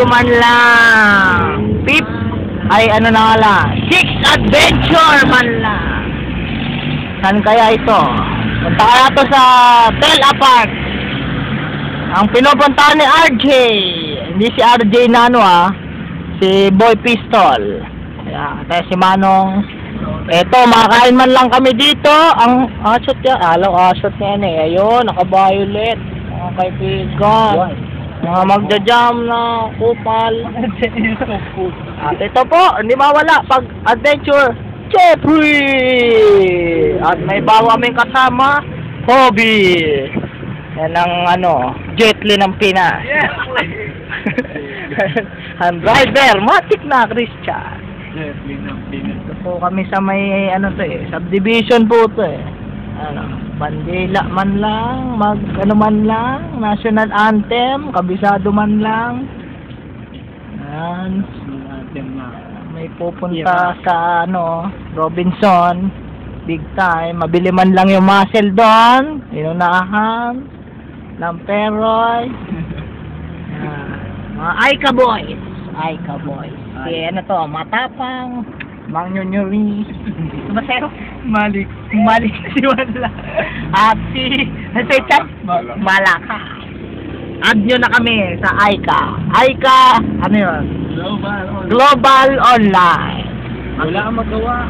man lang. Pip, ay ano na nga lang, 6 adventure man lang. Saan kaya ito? Punta kaya ito sa Tela Park. Ang pinupuntahan ni RJ, hindi si RJ na ano si Boy Pistol. Kaya tayo si Manong. Eto, makakain man lang kami dito. Ang asot yan, asot niya yan ayun, naka-violet. Mga kaibigan, mga magja-jam na kupal. At ito po, hindi mawala pag adventure, Jeffrey! At may bawa kaming kasama, Hobby. Yan ang Jet Li ng Pinas. Ang driver, matik na Christian. Jet Li ng Pinas. Ito po kami sa may subdivision po ito bandila man lang, man lang, national anthem, kabisado man lang. Yan. May pupunta sa Robinson, big time, mabili man lang yung muscle doon, inunahan, lamperoy. Mga Aika boys. Si matapang, Mangyonyori. Masero? Malik si Wala. At si Chat? Malaka. Add nyo na kami sa Aika. Aika, Global Online. Wala kang magawa.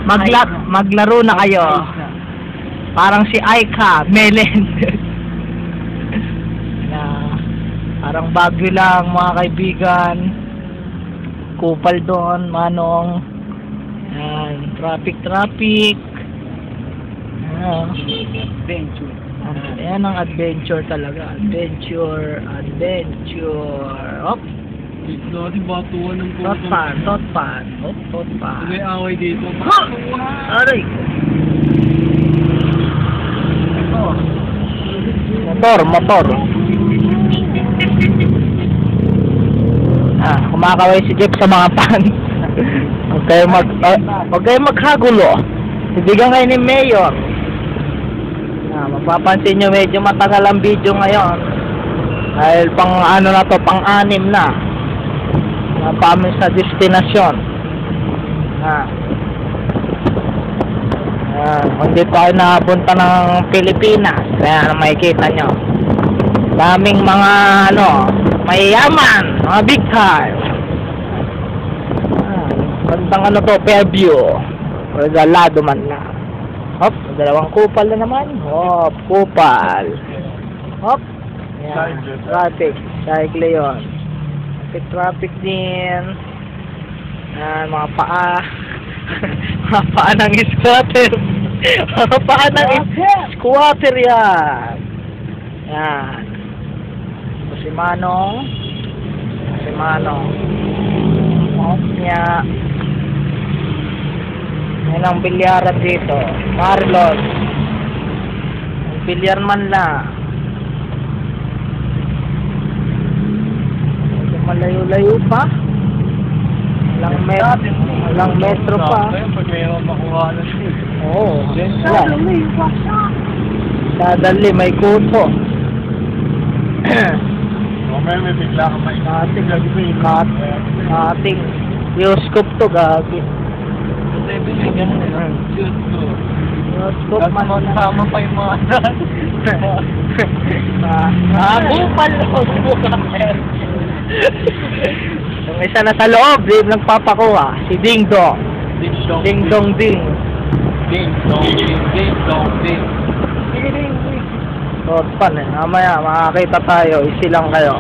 Maglaro na kayo. Parang si Aika, Melendez. Parang Baguio lang, mga kaibigan. Kupal doon, Manong. Yan, traffic. Adventure. Yan ang adventure talaga. Adventure. Hop. Dito natin batuan ng Totpan. May away dito. Aray. Motor. Kumakaway si Jeff sa mga pan. Huwag kayo magkagulo. Ibigyan kayo ni Mayor. Mapapansin nyo medyo matagal ang video ngayon. Dahil pang-anim na. Napamil sa destinasyon. Hindi pa kayo nakapunta ng Pilipinas. Kaya makikita nyo. Daming mga mayayaman, mga big time. Gandang Fairview. Regalado man na. Hop, dalawang kupal na naman. Hop, kupal. Hop. Yan. Traffic. Cycle yun. Traffic din. Yan, mga paa. Mga paa ng squatter. Mga paa ng squatter yan. Yan. Si Manong. Hop niya. Yan ang bilyaran dito. Marlon. Bilyar man lang. Malayo-layo pa. Walang metro pa. Pag mayroon makuha na siya. Oo. Dadali, may kuto. May bigla ka may Kating. Yoskop to, gagi. Yoskop man. Sama pa yung mga Kupal. Yung isa na sa loob, nagpapakuha. Si Ding Dong. Ding Dong. Totpan mamaya makakita tayo, isilang kayo.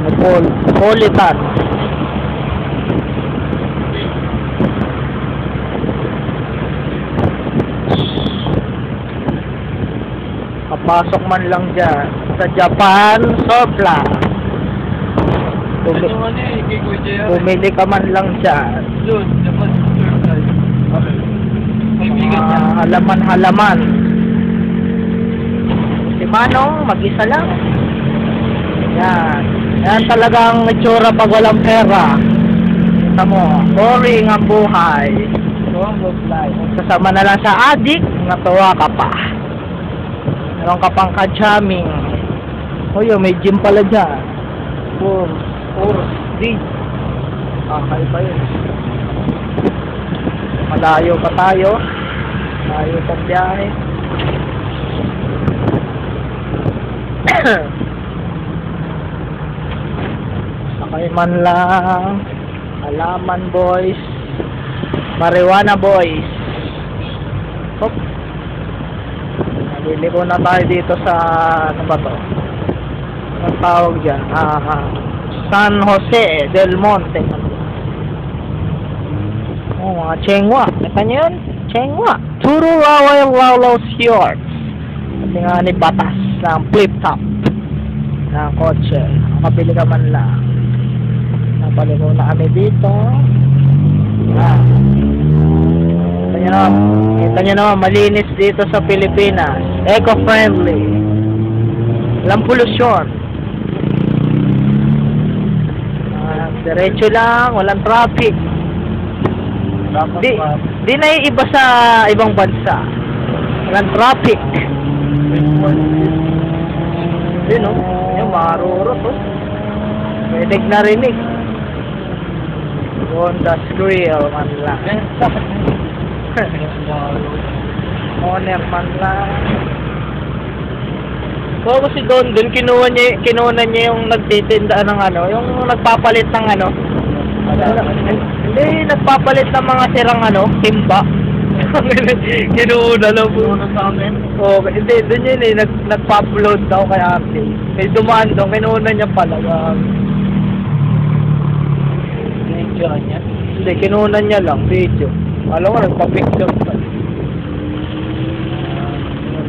Napolitan. Kapasok man lang dyan sa Japan Surplus. Bumili ka man lang dyan. Japan Surplus. Halaman. Si Manong, mag-isa lang. Yan talagang itsura pag walang pera. Kita mo, boring ang buhay. Kasama na lang sa adik, natuwa ka pa. Meron ka pang ka-jamming. Oh, yun, may gym pala dyan. Four, D. Kaya pa yun. Malayo pa tayo. Malayo pa biyahe. Sakay man lang. Halaman boys. Marijuana boys. Hop. Naliliko na tayo dito sa ano ba to? Anong tawag dyan? San Jose del Monte. Oh, mga Chengwa. Kita nyo yun? Chengwa. Turo Royal Lawlow's York. Kasi nga ni batas ng flip-top ng kotse. Makabili ka man lang. Napaliko na kami dito. Kita nyo naman, malinis dito sa Pilipinas. Eco-friendly. Walang polusyon. Diretso lang, walang traffic. Di na iba sa ibang bansa. Walang traffic. Di no? Yung marurot oh. Pwede narinig. Honda Skrill man lang. Owner man lang. So kasi doon kinuha niya yung nagtitinda ng ano, yung nagpapalit ng ano. Hindi, nagpapalit ng mga sirang ano, timba. Kinuha lang po sa amin. Oh, hindi, doon yun eh, nagpa-upload daw kay Ate. May dumaan doon, kinuha niya pala. Video niya? Hindi, kinuha niya lang, video. Alam mo, nagpa-picture pa.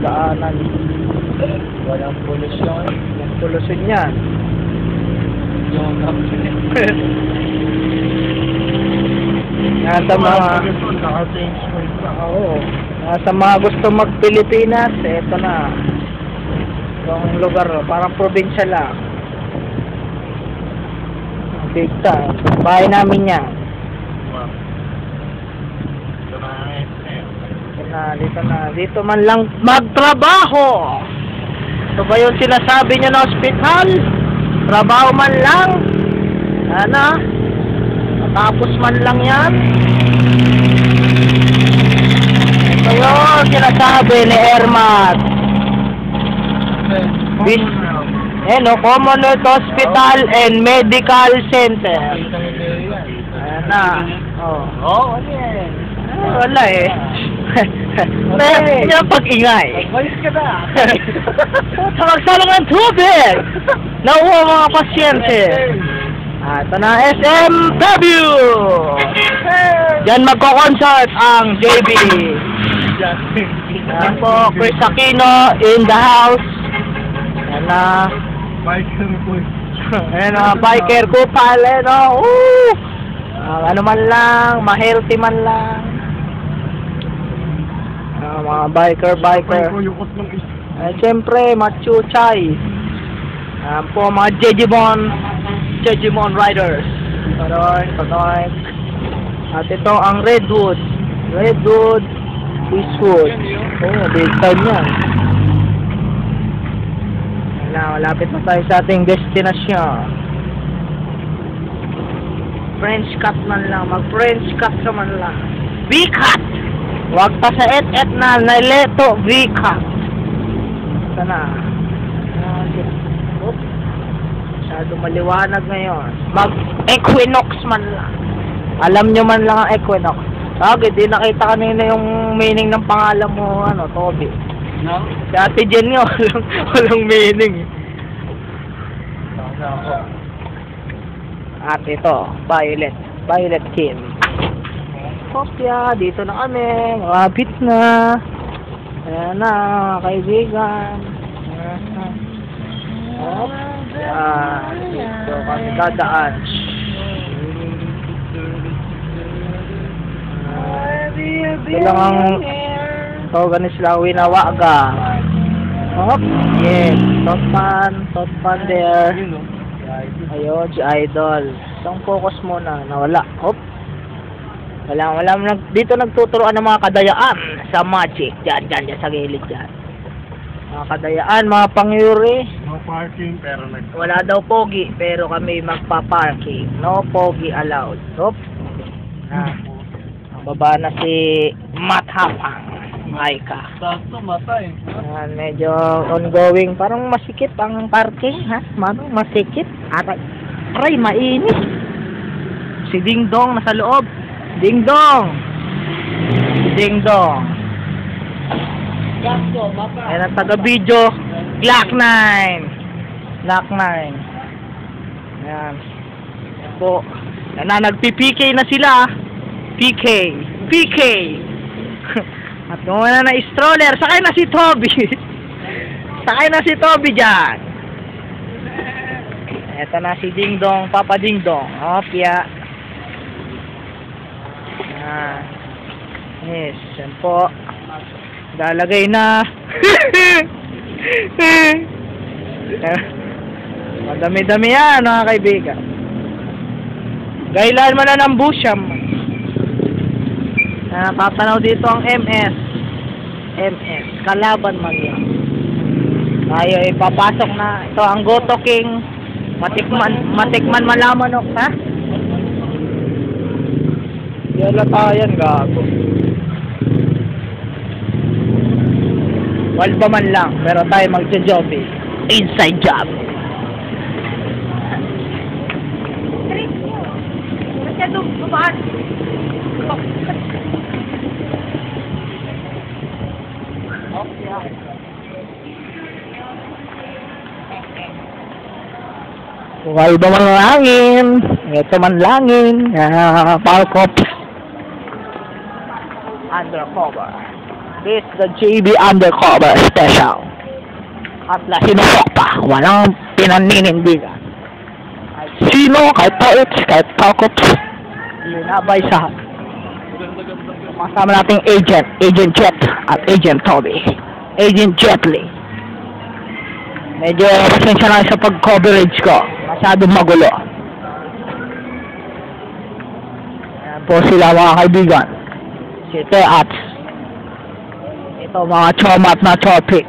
Daanan. Walang polusyon. Walang polusyon yan. Nasa mga nasa mga gusto mag-Pilipinas, eto na. Yung lugar, parang probinsya lang. Big time. Bahay namin yan. Dito man lang magtrabaho. Ito ba yung sinasabi niyo na ospital? Trabaho man lang. Ano? Matapos man lang yan. Ito yung sinasabi ni Ermat. Commonwealth Hospital and Medical Center. Ayan na. Oh, wala eh. Hindi na pag-ingay. Malis ka na. Magsalang ng tubig. Nauha mga pasyente. Ito na SMW. Diyan magko-concert ang JB. Yan po, Chris Aquino in the house. Yan na. Biker po. Ayan na, biker kupal. Ano man lang, ma-healthy man lang. Mga biker. Siyempre, machuchay. Po, mga Jejimon Riders. Patoy. At ito ang Redwood. Eastwood. Oh, big time yan. Malapit na tayo sa ating destinasyon. French cut man lang. Mag-French cut ka man lang. V-cut! Huwag pa sa et na naileto, V-cut. Sana. Masyado maliwanag ngayon. Mag-Equinox man lang. Alam nyo man lang ang Equinox. Sabi, di nakita kanina yung meaning ng pangalan mo, Toby. No? Si Ate Jen nga, walang meaning. At ito, Violet Kim. Kopya, dito na kami, malapit na. Ayan na, mga kaibigan. Dito kami dadaan. Ito lang ang tawagan sila Winawaga. Hop, yes, top fan there. Ayun, si Idol. Isang focus muna, nawala. Hop. Dito nagtuturoan ng mga kadayaan sa magic. Diyan sa gilid dyan. Mga kadayaan, mga pangyuri. No parking pero Wala daw pogi, pero kami magpa-parking. No pogi allowed. Oop. Baba na si Mathapang. Maika. Sakto matay. Yan, medyo ongoing. Parang masikip ang parking, ha? Masikip. Aray, mainit. Si Ding Dong nasa loob. Ding Dong! Ding Dong. Sakto matay. Ayan ang taga-video. Glock 9. Glock 9. Ayan. Ayan po. Yan na, nagpi-PK na sila. PK. PK. At kumuha na stroller. Sakay na si Toby. Sakay na si Toby dyan. Eto na si Ding Dong. Papa Ding Dong. Opya. Yes. Yan po. Lalagay na. Madami-dami yan, mga kaibigan. Gailan mo na ng busyam. Papanaw dito ang MS. MS. Kalaban man yan. Tayo ipapasok na. Ito ang Goto King. Matikman malaman, ha? Yala tayo yan, gago. Walba man lang, pero tayo magja-job eh. Inside job. Masyadong bumaan. Walba man langin. Ito man langin. Palcops. Undercover. This is the JB Undercover Special. At sinusok pa. Walang pinaninindigan. Sino? Kahit Poets, kahit Palcops. Linabay sa kasama nating Agent Jet at Agent Toby. Agent Jetly. Medyo pasensya lang sa pag-coverage ko. Masyadong magulo. Ayan po sila, mga kaibigan. Si Teat. Ito mga chomat na topic.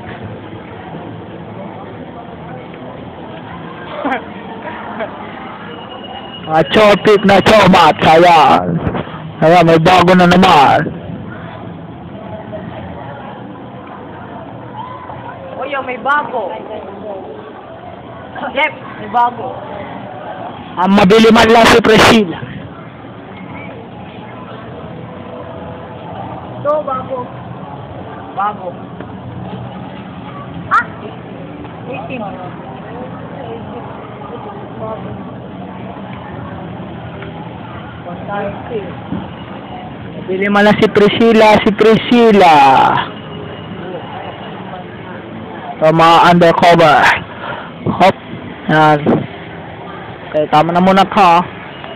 Mga topic na chomat. Kaya may bago na naman. Kuya, may bago. Yep, may bago. Ang mabili man lang si Priscilla. Ito, bago. Bago. Ah! 18. Bago. 190. Mabili man lang si Priscilla. So, mga undercover. Hop. Yan. Okay, tama na muna ka.